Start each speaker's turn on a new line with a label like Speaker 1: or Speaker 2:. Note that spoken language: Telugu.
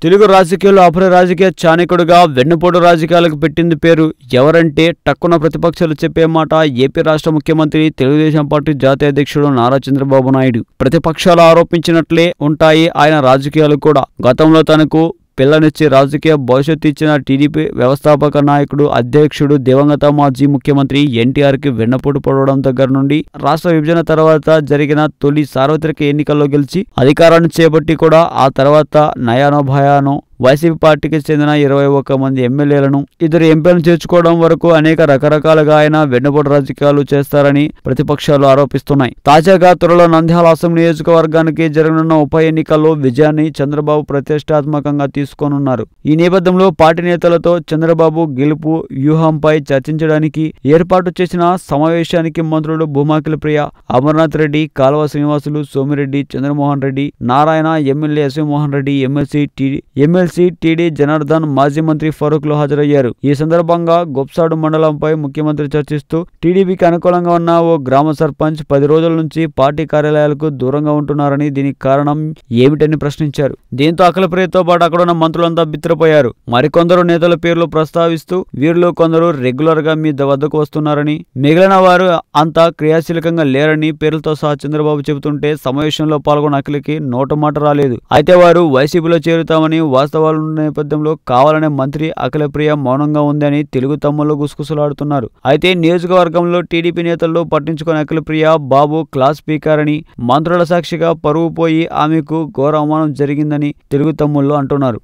Speaker 1: తెలుగు రాజకీయాల్లో అపర రాజకీయ చాణక్యుడిగా వెన్నుపోటు రాజకీయాలకు పెట్టింది పేరు. ఎవరంటే టక్కున ప్రతిపక్షాలు చెప్పే మాట ఏపీ రాష్ట్ర ముఖ్యమంత్రి, తెలుగుదేశం పార్టీ జాతీయ అధ్యక్షుడు నారా చంద్రబాబు నాయుడు. ప్రతిపక్షాలు ఆరోపించినట్లే ఉంటాయి ఆయన రాజకీయాలు కూడా. గతంలో తనకు పిల్లనిచ్చి రాజకీయ భవిష్యత్తు ఇచ్చిన టీడీపీ వ్యవస్థాపక నాయకుడు, అధ్యక్షుడు, దివంగత మాజీ ముఖ్యమంత్రి ఎన్టీఆర్కి వెన్నపోటు పడడం దగ్గర నుండి రాష్ట్ర విభజన తర్వాత జరిగిన తొలి సార్వత్రిక ఎన్నికల్లో గెలిచి అధికారాన్ని చేపట్టి కూడా ఆ తర్వాత నయానో భయానో వైసీపీ పార్టీకి చెందిన 21 మంది ఎమ్మెల్యేలను, 2 ఎంపీలను చేర్చుకోవడం వరకు అనేక రకరకాలుగా ఆయన వెన్నుపోటు రాజకీయాలు చేస్తారని ప్రతిపక్షాలు ఆరోపిస్తున్నాయి. తాజాగా త్వరలో నంద్యాల అసెంబ్లీ నియోజకవర్గానికి జరగనున్న ఉప ఎన్నికల్లో విజయాన్ని చంద్రబాబు ప్రతిష్టాత్మకంగా తీసుకోనున్నారు. ఈ నేపథ్యంలో పార్టీ నేతలతో చంద్రబాబు గెలుపు వ్యూహంపై చర్చించడానికి ఏర్పాటు చేసిన సమావేశానికి మంత్రులు భూమాకిల Priya, Amarnath Reddy, Kalva Srinivasulu, Somireddy, Chandramohan Reddy, Narayana, MLA SV Reddy, MLC TD Janardhan, మాజీ మంత్రి ఫరూక్లు హాజరయ్యారు. ఈ సందర్భంగా గొప్సాడు మండలంపై ముఖ్యమంత్రి చర్చిస్తూ టీడీపీకి అనుకూలంగా ఉన్న ఓ గ్రామ సర్పంచ్ 10 రోజుల నుంచి పార్టీ కార్యాలయాలకు దూరంగా ఉంటున్నారని, దీనికి కారణం ఏమిటని ప్రశ్నించారు. దీంతో అఖిలప్రియతో పాటు అక్కడున్న మంత్రులంతా బిత్తరపోయారు. మరికొందరు నేతల పేర్లు ప్రస్తావిస్తూ వీరిలో కొందరు రెగ్యులర్ గా మీ వద్దకు వస్తున్నారని, మిగిలిన వారు అంతా క్రియాశీలకంగా లేరని పేర్లతో సహా చంద్రబాబు చెబుతుంటే సమావేశంలో పాల్గొన్న అఖిలకి నోటమాట రాలేదు. అయితే వారు వైసీపీలో చేరుతామని వాస్తవాల నేపథ్యంలో కావాలనే మంత్రి అఖిలప్రియ మౌనంగా ఉందని తెలుగు తమ్ముళ్ళు గుసగుసలాడుతున్నారు. అయితే నియోజకవర్గంలో టీడీపీ నేతల్లో పట్టించుకుని అఖిలప్రియ బాబు క్లాస్ స్పీకర్ అని, మంత్రుల సాక్షిగా పరువు పోయి ఆమెకు ఘోర అవమానం జరిగిందని తెలుగు తమ్ముళ్ళు అంటున్నారు.